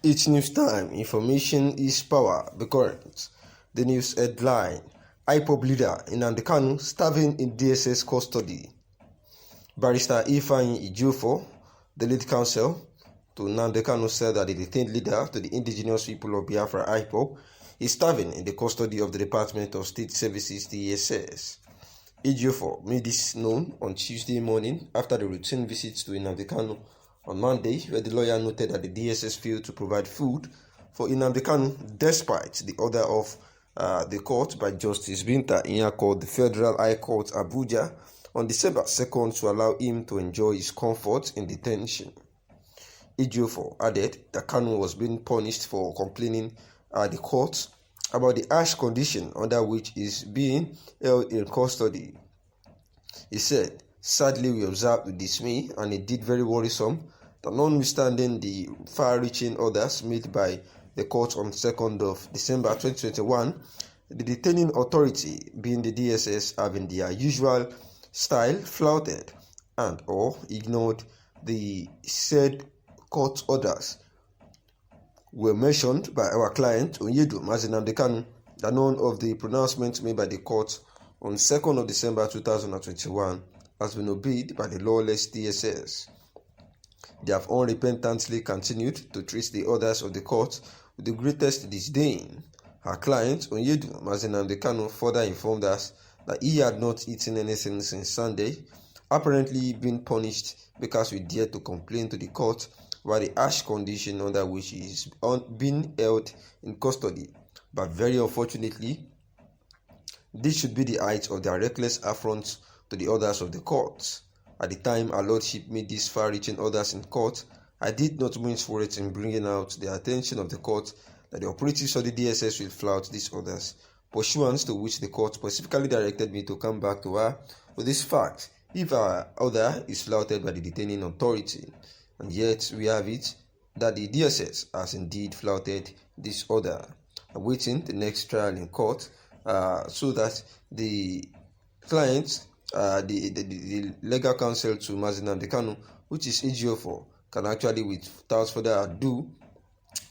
Each news time, information is power. The current. The news headline: Ipob leader Nnamdi Kanu starving in DSS custody. Barrister Ejiofor, the lead counsel to Nnamdi Kanu, said that the detained leader to the indigenous people of Biafra, Ipob, is starving in the custody of the Department of State Services, DSS. Ejiofor made this known on Tuesday morning after the routine visit to Nnamdi Kanu on Monday, where the lawyer noted that the DSS failed to provide food for Nnamdi Kanu despite the order of the court by Justice Binta Nyako, the Federal High Court, Abuja, on December 2nd to allow him to enjoy his comfort in detention. Ejiofor added that Kanu was being punished for complaining at the court about the harsh condition under which he is being held in custody. He said, "Sadly, we observed with dismay and indeed very worrisome that notwithstanding the far-reaching orders made by the court on 2nd of December 2021, the detaining authority, being the DSS, have in their usual style flouted and or ignored the said court orders were mentioned by our client Onyedum Nnamdi Kanu that none of the pronouncements made by the court on 2nd of December 2021 has been obeyed by the lawless DSS. They have unrepentantly continued to treat the orders of the court with the greatest disdain. Her client Onyedum Nnamdi Kanu further informed us that he had not eaten anything since Sunday, apparently being punished because we dared to complain to the court about the harsh condition under which he is being held in custody. But very unfortunately, this should be the height of their reckless affront to the orders of the court. At the time our lordship made these far-reaching orders in court, I did not mince words in bringing out the attention of the court that the operatives of the DSS will flout these orders, pursuant to which the court specifically directed me to come back to her with this fact if our order is flouted by the detaining authority. And yet we have it that the DSS has indeed flouted this order, awaiting the next trial in court so that the client, the legal counsel to Nnamdi Kanu, which is Ejiofor, can actually, without further ado,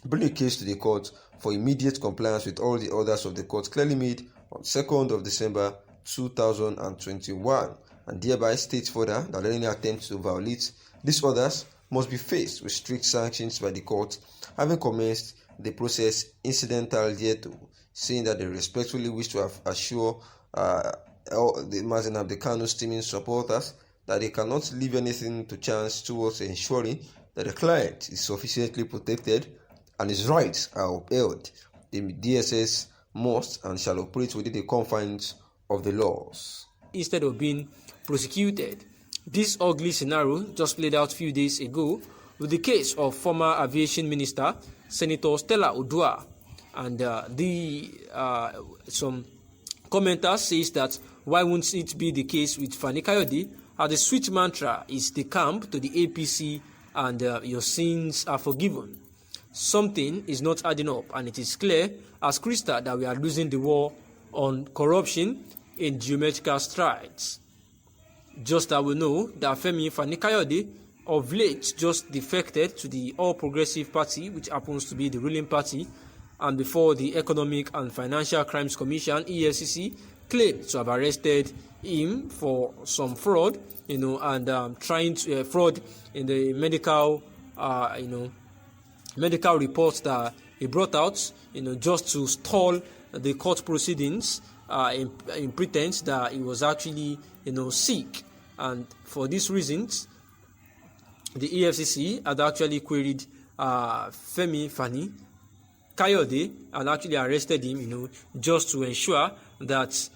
bring a case to the court for immediate compliance with all the orders of the court clearly made on 2nd of December 2021, and thereby states further that any attempt to violate these orders must be faced with strict sanctions by the court, having commenced the process incidental thereto, saying that they respectfully wish to assure the Nnamdi Kanu's teaming supporters that they cannot leave anything to chance towards ensuring that the client is sufficiently protected and his rights are upheld. The DSS must and shall operate within the confines of the laws, instead of being prosecuted. This ugly scenario just played out a few days ago with the case of former aviation minister Senator Stella Udua, and some commenters says that why won't it be the case with Fani Kayode, as the sweet mantra is the camp to the APC and your sins are forgiven. Something is not adding up, and it is clear as crystal that we are losing the war on corruption in geometrical strides. Just as we know that Fani Kayode of late just defected to the All Progressive Party, which happens to be the ruling party, and before the Economic and Financial Crimes Commission (EFCC) claimed to have arrested him for some fraud, and trying to fraud in the medical, medical reports that he brought out, just to stall the court proceedings in pretense that he was actually, sick. And for these reasons, the EFCC had actually queried Fani Kayode and actually arrested him, just to ensure that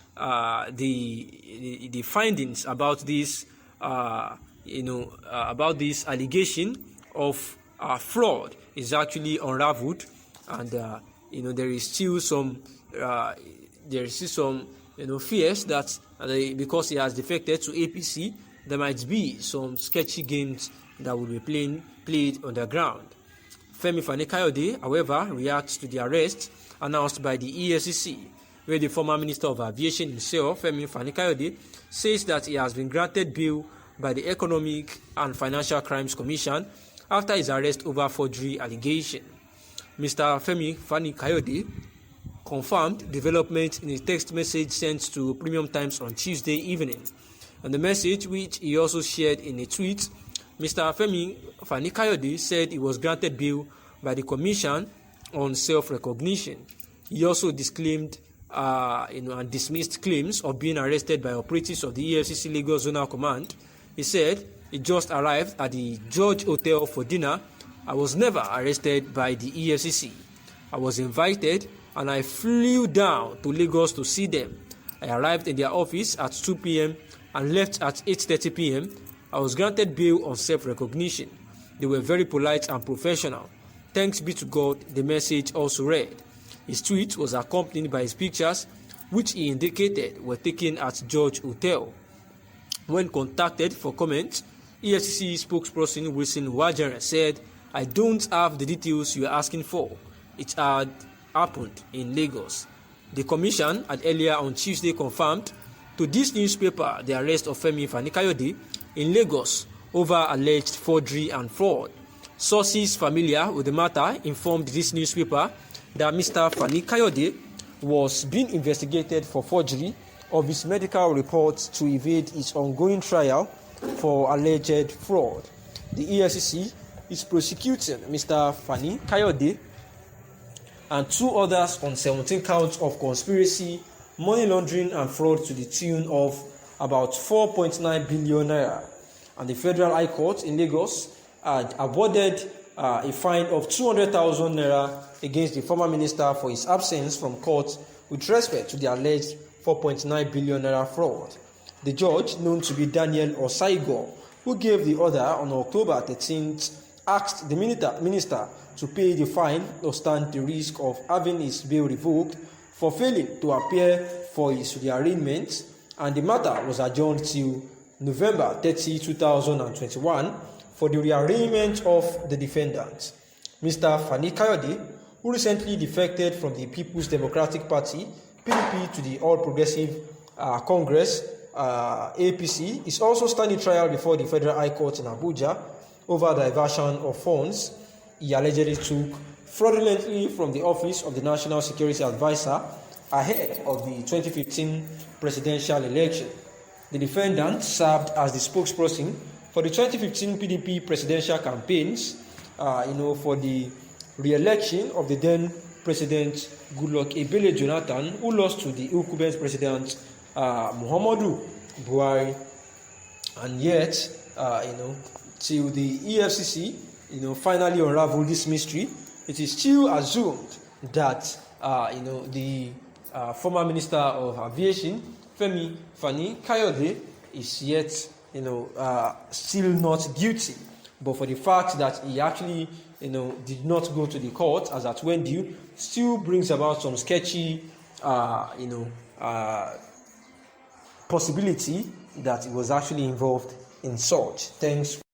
the findings about this, about this allegation of fraud is actually unraveled, and there is still some fears that because he has defected to APC, there might be some sketchy games that will be played on the ground. Fani Kayode, however, reacts to the arrest announced by the EFCC, where the former Minister of Aviation himself, Fani Kayode, says that he has been granted bail by the Economic and Financial Crimes Commission after his arrest over forgery allegation. Mr. Femi Fani-Kayode confirmed development in a text message sent to Premium Times on Tuesday evening. On the message, which he also shared in a tweet, Mr. Femi Fani-Kayode said he was granted bail by the Commission on Self-Recognition. He also disclaimed and dismissed claims of being arrested by operatives of the EFCC Lagos Zonal Command. He said he just arrived at the George Hotel for dinner. I was never arrested by the EFCC. I was invited and I flew down to Lagos to see them. I arrived in their office at 2 p.m. and left at 8:30 p.m. I was granted bail on self-recognition. They were very polite and professional. Thanks be to God, the message also read. His tweet was accompanied by his pictures, which he indicated were taken at George Hotel. When contacted for comment, EFCC spokesperson Wilson Wajere said, I don't have the details you are asking for. It had happened in Lagos. The Commission had earlier on Tuesday confirmed to this newspaper the arrest of Femi Fani-Kayode in Lagos over alleged forgery and fraud. Sources familiar with the matter informed this newspaper that Mr. Fani-Kayode was being investigated for forgery of his medical reports to evade his ongoing trial for alleged fraud. The EFCC is prosecuting Mr. Fani-Kayode and 2 others on 17 counts of conspiracy, money laundering and fraud to the tune of about 4.9 billion naira. And the Federal High Court in Lagos had awarded a fine of 200,000 naira against the former minister for his absence from court with respect to the alleged 4.9 billion naira fraud. The judge, known to be Daniel Osaigo, who gave the order on October 13th, asked the minister to pay the fine or stand the risk of having his bail revoked for failing to appear for his rearrangement, and the matter was adjourned till November 30, 2021 for the rearrangement of the defendant. Mr. Fani-Kayode, who recently defected from the People's Democratic Party (PDP) to the All Progressive Congress (APC), is also standing trial before the Federal High Court in Abuja over diversion of funds he allegedly took fraudulently from the office of the National Security Advisor ahead of the 2015 presidential election. The defendant served as the spokesperson for the 2015 PDP presidential campaigns, for the re-election of the then President Goodluck Ebele Jonathan, who lost to the incumbent President Muhammadu Buhari. And yet, till the EFCC, finally unraveled this mystery, it is still assumed that, the former Minister of Aviation, Femi Fani-Kayode, is yet, still not guilty. But for the fact that he actually, did not go to the court as at when due, still brings about some sketchy, possibility that he was actually involved in such. Thanks.